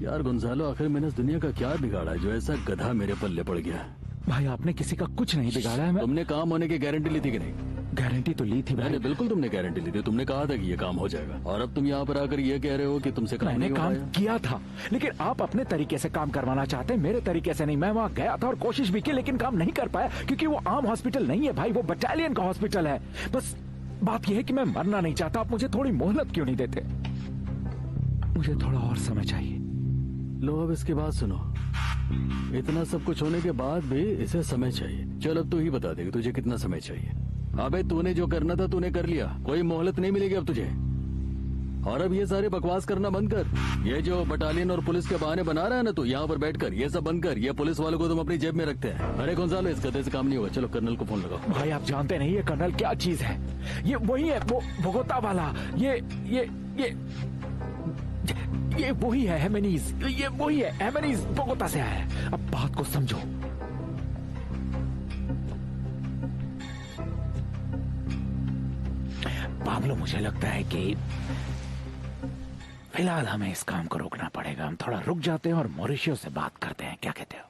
यार। गुंजालो, आखिर मैंने इस दुनिया का क्या बिगाड़ा जो ऐसा गधा मेरे पल्ले पड़ गया? भाई आपने किसी का कुछ नहीं बिगाड़ा है। तुमने काम होने की गारंटी ली थी कि नहीं? गारंटी तो ली थी भाई। बिल्कुल तुमने गारंटी ली थी। तुमने कहा था कि ये काम हो जाएगा और अब तुम यहाँ पर आकर ये कह रहे हो कि तुमसे काम नहीं हो पाया। किया था, लेकिन आप अपने तरीके से काम करवाना चाहते हैं, मेरे तरीके से नहीं। मैं वहाँ गया था और कोशिश भी की, लेकिन काम नहीं कर पाया क्योंकि वो आम हॉस्पिटल नहीं है भाई, वो बटालियन का हॉस्पिटल है। बस बात यह है कि मैं मरना नहीं चाहता। आप मुझे थोड़ी मोहलत क्यों नहीं देते? मुझे थोड़ा और समय चाहिए। लो अब इसकी बात सुनो। इतना सब कुछ होने के बाद भी इसे समय चाहिए। चल अब तू ही बता दे कि तुझे कितना समय चाहिए। अबे तूने जो करना था तूने कर लिया, कोई मोहलत नहीं मिलेगी अब तुझे। और अब ये सारे बकवास करना बंद कर। ये जो बटालियन और पुलिस के बहाने बना रहा है ना तू यहाँ पर बैठकर, ये सब बंद कर। ये पुलिस वालों को तुम अपनी जेब में रखते हैं। अरे गोंजालो, इस गधे से काम नहीं होगा। चलो कर्नल को फोन लगाओ। भाई आप जानते नहीं ये कर्नल क्या चीज है। ये वही है, वो बोगोता वाला। ये वही है हेमेनीज। ये वही है हेमेनीज, बोगोता से आया है। अब बात को समझो। पाब्लो, मुझे लगता है कि फिलहाल हमें इस काम को रोकना पड़ेगा। हम थोड़ा रुक जाते हैं और मॉरिशियो से बात करते हैं। क्या कहते हो?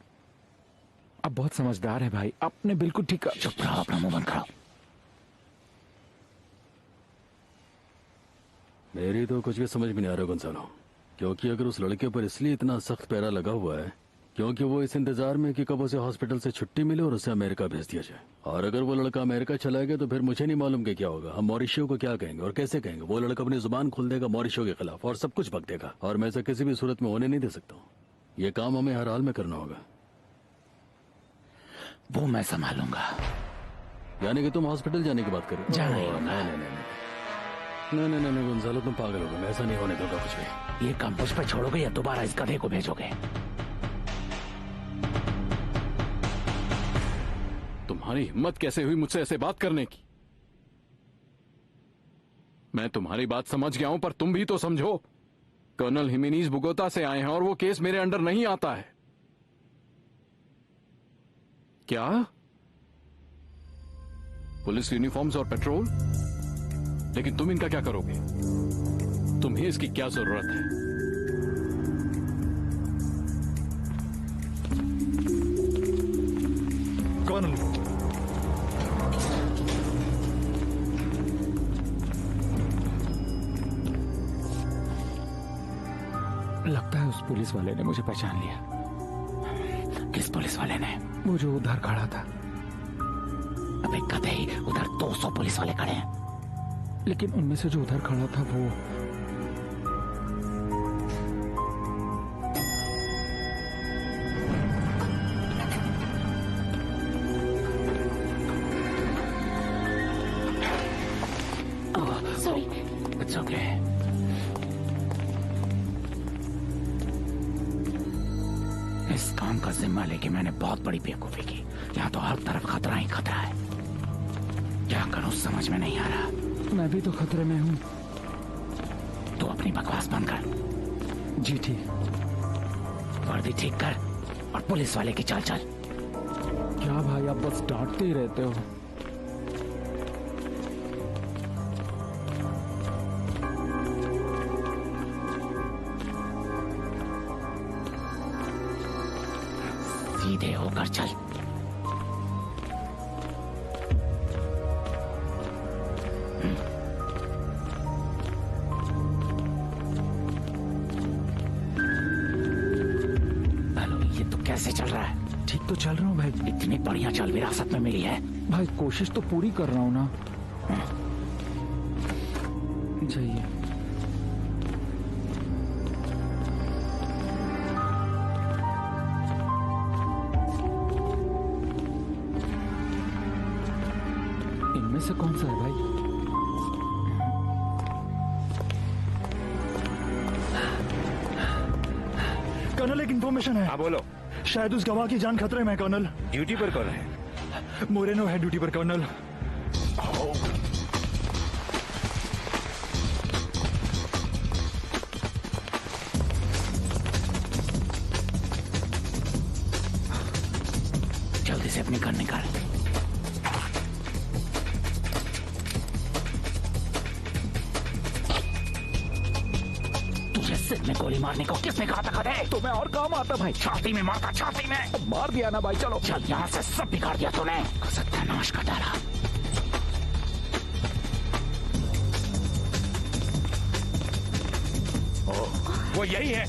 अब बहुत समझदार है भाई, आपने बिल्कुल ठीक कहा। चुप रहो, अपना मुंह बंद करो। मेरी तो कुछ भी समझ में नहीं आ रहा गोंजालो, क्योंकि अगर उस लड़के पर इसलिए इतना सख्त पैरा लगा हुआ है क्योंकि वो इस इंतजार में कि कब उसे हॉस्पिटल से छुट्टी मिले और उसे अमेरिका भेज दिया जाए। और अगर वो लड़का अमेरिका चला गया तो फिर मुझे नहीं मालूम कि क्या होगा। हम मॉरिशियो को क्या कहेंगे और कैसे कहेंगे? वो लड़का अपनी जुबान खोल देगा मॉरिशियो के खिलाफ और सब कुछ बक देगा, और मैं इसे किसी भी सूरत में होने नहीं दे सकता हूँ। ये काम हमें हर हाल में करना होगा। वो मैं संभालूंगा। यानी कि तुम हॉस्पिटल जाने की बात कर रहे हो? जाना ही होगा। नहीं गोंजालो, तुम पागल हो गए। ऐसा नहीं होने दूंगा कुछ भी। ये काम मुझ पर छोड़ोगे या दोबारा इस गधे को भेजोगे? तुम्हारी हिम्मत कैसे हुई मुझसे ऐसे बात करने की? मैं तुम्हारी बात समझ गया हूं, पर तुम भी तो समझो। कर्नल हिमेनीज बोगोता से आए हैं और वो केस मेरे अंडर नहीं आता है। क्या? पुलिस यूनिफॉर्म्स और पेट्रोल? लेकिन तुम इनका क्या करोगे? तुम्हें इसकी क्या जरूरत है? कर्नल, लगता है उस पुलिस वाले ने मुझे पहचान लिया। किस पुलिस वाले ने? वो जो उधर खड़ा था। अबे गधे, उधर 200 पुलिस वाले खड़े हैं, लेकिन उनमें से जो उधर खड़ा था वो इट्स ओके। इस काम का जिम्मा लेके मैंने बहुत बड़ी बेवकूफी की। यहाँ तो हर तरफ खतरा ही खतरा है। क्या करूं समझ में नहीं आ रहा। मैं भी तो खतरे में हूँ। तू अपनी बकवास बंद कर। जी ठीक। वर्दी ठीक कर और पुलिस वाले की चाल चल। क्या भाई, आप बस डांटते ही रहते हो। सीधे होकर चल। हेलो, ये तो कैसे चल रहा है? ठीक तो चल रहा हूँ भाई। इतनी बढ़िया चाल विरासत में मिली है। भाई कोशिश तो पूरी कर रहा हूँ ना। जाइए। इनमें से कौन सा है भाई? कर्नल, एक इंफॉर्मेशन है। हाँ बोलो। शायद उस गवाह की जान खतरे में है कर्नल। ड्यूटी पर कौन है? मोरेनो है ड्यूटी पर कर्नल। जल्दी से अपनी गन निकाल। तुझे सिर में गोली मारने को किसने कहा था? खड़े तो मैं और काम आता भाई। छाती में मारता, छाती में। मार दिया ना भाई। चलो चल, यहाँ से सब बिगाड़ दिया तूने। सत्यानाश कर डाला। वो यही है।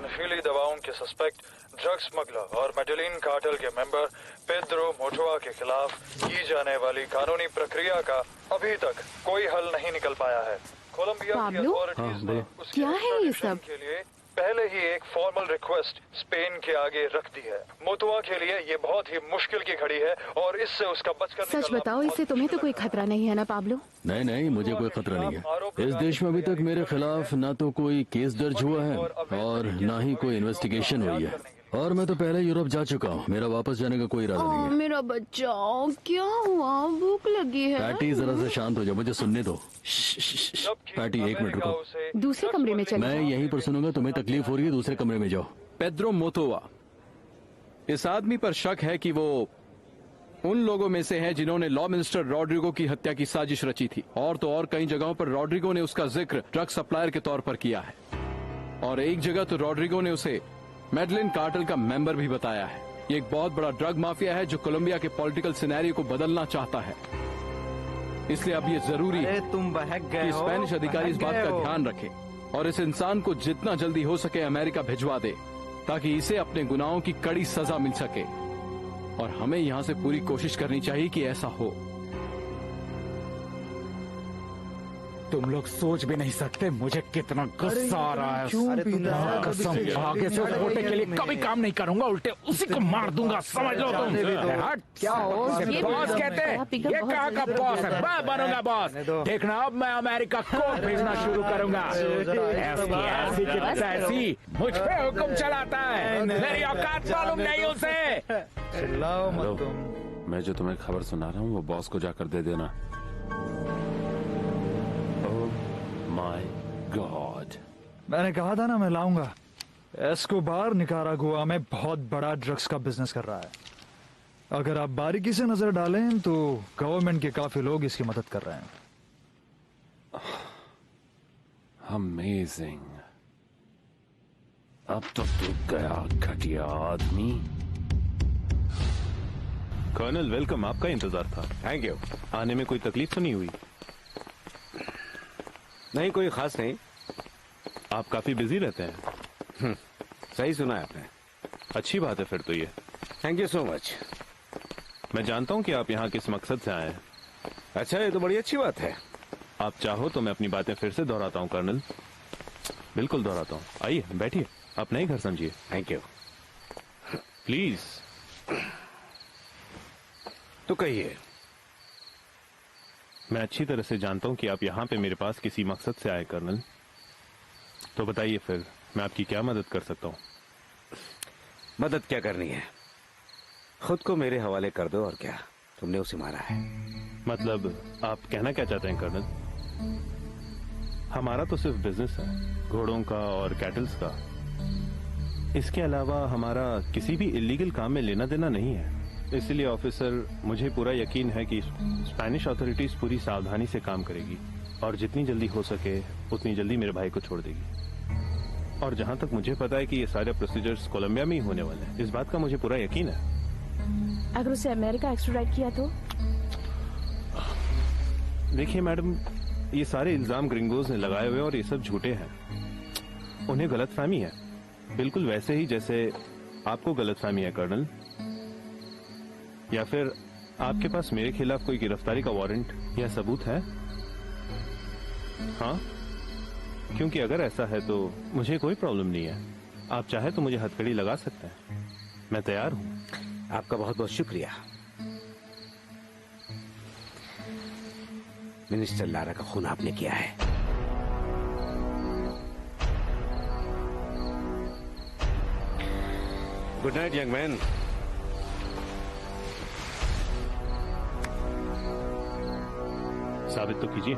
नशीली दवाओं के सस्पेक्ट, ड्रग स्मगलर और मेडेलिन कार्टेल के मेंबर पेद्रो मोटोआ के खिलाफ की जाने वाली कानूनी प्रक्रिया का अभी तक कोई हल नहीं निकल पाया है। कोलंबिया की पाब्लो? अथॉरिटीज ने उसके क्या है ये एक्स्ट्राडिशन सब? के लिए पहले ही एक फॉर्मल रिक्वेस्ट स्पेन के आगे रख दी है। मोटोआ के लिए ये बहुत ही मुश्किल की घड़ी है और इससे उसका बचकर सच निकलना बताओ, बहुत इससे तुम्हें तो कोई मुश्किल है। खतरा नहीं है ना पाब्लो? नहीं नहीं, मुझे कोई खतरा नहीं है। इस देश में अभी तक मेरे खिलाफ ना तो कोई केस दर्ज हुआ है और ना ही कोई इन्वेस्टिगेशन हुई है। और मैं तो पहले यूरोप जा चुका हूँ। मेरा वापस जाने का कोई इरादा नहीं है। मेरा बच्चा, क्या हुआ? भूख लगी है। पैटी जरा से शांत हो जाओ, मुझे सुनने दो। पैटी एक मिनट रुको। दूसरे कमरे में चले मैं जाओ। यहीं पर सुनूंगा। तुम्हें तकलीफ हो रही है, दूसरे कमरे में जाओ। पेद्रो मोतोवा, इस आदमी पर शक है कि वो उन लोगों में से है जिन्होंने लॉ मिनिस्टर रॉड्रिगो की हत्या की साजिश रची थी। और तो और कई जगहों पर रॉड्रिगो ने उसका जिक्र ड्रग सप्लायर के तौर पर किया है। और एक जगह तो रॉड्रिगो ने उसे मेडेलिन कार्टेल का मेंबर भी बताया है। ये एक बहुत बड़ा ड्रग माफिया है जो कोलंबिया के पॉलिटिकल सिनेरियो को बदलना चाहता है। इसलिए अब ये जरूरी है तुम बहक गए कि हो। स्पेनिश अधिकारी इस बात का ध्यान रखें और इस इंसान को जितना जल्दी हो सके अमेरिका भिजवा दे, ताकि इसे अपने गुनाहों की कड़ी सजा मिल सके। और हमें यहाँ से पूरी कोशिश करनी चाहिए कि ऐसा हो। तुम लोग सोच भी नहीं सकते मुझे कितना गुस्सा आ रहा है। कसम, आगे से वोटे के लिए कभी काम नहीं करूंगा, उल्टे उसी को मार दूंगा, समझ लो तुम। हट। क्या हो? ये बॉस भी कहते हैं, पिकअप ये बहुत कहाँ का जल्दी बॉस है? बदल मैं बनूंगा बॉस। देखना अब मैं अमेरिका को भेजना शुरू करूंगा। ऐसी की तैसी मुझ पे हुक्म चलाता है। मेरी औकात मालूम नहीं उसे। चिल्लाओ मत तुम। मैं जो तुम्हें खबर सुना रहा हूँ वो बॉस को जाकर दे देना। माय गॉड, मैंने कहा था ना मैं लाऊंगा। एस्कोबार निकारागुआ में बहुत बड़ा ड्रग्स का बिजनेस कर रहा है। अगर आप बारीकी से नजर डालें तो गवर्नमेंट के काफी लोग इसकी मदद कर रहे हैं। अमेजिंग। अब तो तू गया घटिया आदमी। कर्नल वेलकम, आपका इंतजार था। Thank you. आने में कोई तकलीफ तो नहीं हुई? नहीं, कोई खास नहीं। आप काफी बिजी रहते हैं। सही सुना है आपने। अच्छी बात है फिर तो ये। Thank you so much. मैं जानता हूँ कि आप यहाँ किस मकसद से आए हैं। अच्छा, ये तो बड़ी अच्छी बात है। आप चाहो तो मैं अपनी बातें फिर से दोहराता हूँ कर्नल। बिल्कुल दोहराता हूँ। आइए बैठिए। अपना ही घर समझिए। Thank you. प्लीज। तो कहिए। मैं अच्छी तरह से जानता हूं कि आप यहां पे मेरे पास किसी मकसद से आए कर्नल। तो बताइए फिर मैं आपकी क्या मदद कर सकता हूं? मदद क्या करनी है, खुद को मेरे हवाले कर दो और क्या, तुमने उसे मारा है। मतलब आप कहना क्या चाहते हैं कर्नल? हमारा तो सिर्फ बिजनेस है, घोड़ों का और कैटल्स का। इसके अलावा हमारा किसी भी इलीगल काम में लेना देना नहीं है। इसलिए ऑफिसर, मुझे पूरा यकीन है कि स्पेनिश अथॉरिटीज पूरी सावधानी से काम करेगी और जितनी जल्दी हो सके उतनी जल्दी मेरे भाई को छोड़ देगी। और जहां तक मुझे पता है कि ये सारे प्रोसीजर्स कोलंबिया में ही होने वाले हैं, इस बात का मुझे पूरा यकीन है। अगर उसे अमेरिका एक्स्ट्राडाइट किया तो? देखिए मैडम, ये सारे इल्जाम ग्रिंगोज ने लगाए हुए और ये सब झूठे हैं। उन्हें गलतफहमी है, बिल्कुल वैसे ही जैसे आपको गलतफहमी है कर्नल। या फिर आपके पास मेरे खिलाफ कोई गिरफ्तारी का वारंट या सबूत है? हाँ, क्योंकि अगर ऐसा है तो मुझे कोई प्रॉब्लम नहीं है। आप चाहे तो मुझे हथकड़ी लगा सकते हैं, मैं तैयार हूं। आपका बहुत बहुत शुक्रिया। मिनिस्टर लारा का खून आपने किया है। Good night young man. साबित तो कीजिए।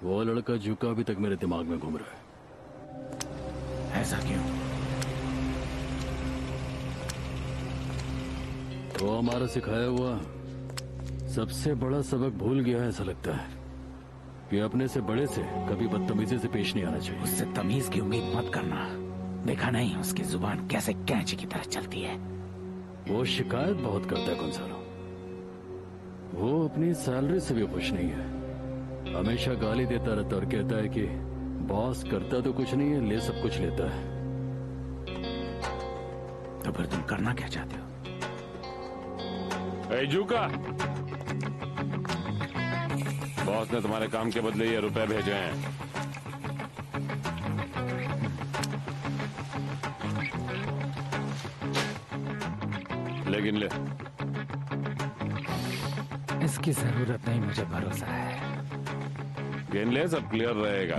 वो लड़का झुका अभी तक मेरे दिमाग में घूम रहा है। ऐसा क्यों? वो हमारा सिखाया हुआ सबसे बड़ा सबक भूल गया है, ऐसा लगता है कि अपने से बड़े से कभी बदतमीजी से पेश नहीं आना चाहिए। उससे तमीज की उम्मीद मत करना। देखा नहीं उसकी जुबान कैसे कैंची की तरह चलती है। वो शिकायत बहुत करता है गोंजालो। वो अपनी सैलरी से भी खुश नहीं है, हमेशा गाली देता रहता और कहता है कि बॉस करता तो कुछ नहीं है, ले सब कुछ लेता है। तो फिर तुम करना क्या चाहते हो? जूका, बॉस ने तुम्हारे काम के बदले ये रुपए भेजे हैं। लेकिन ले। इसकी जरूरत नहीं, मुझे भरोसा है। गिन ले, सब क्लियर रहेगा।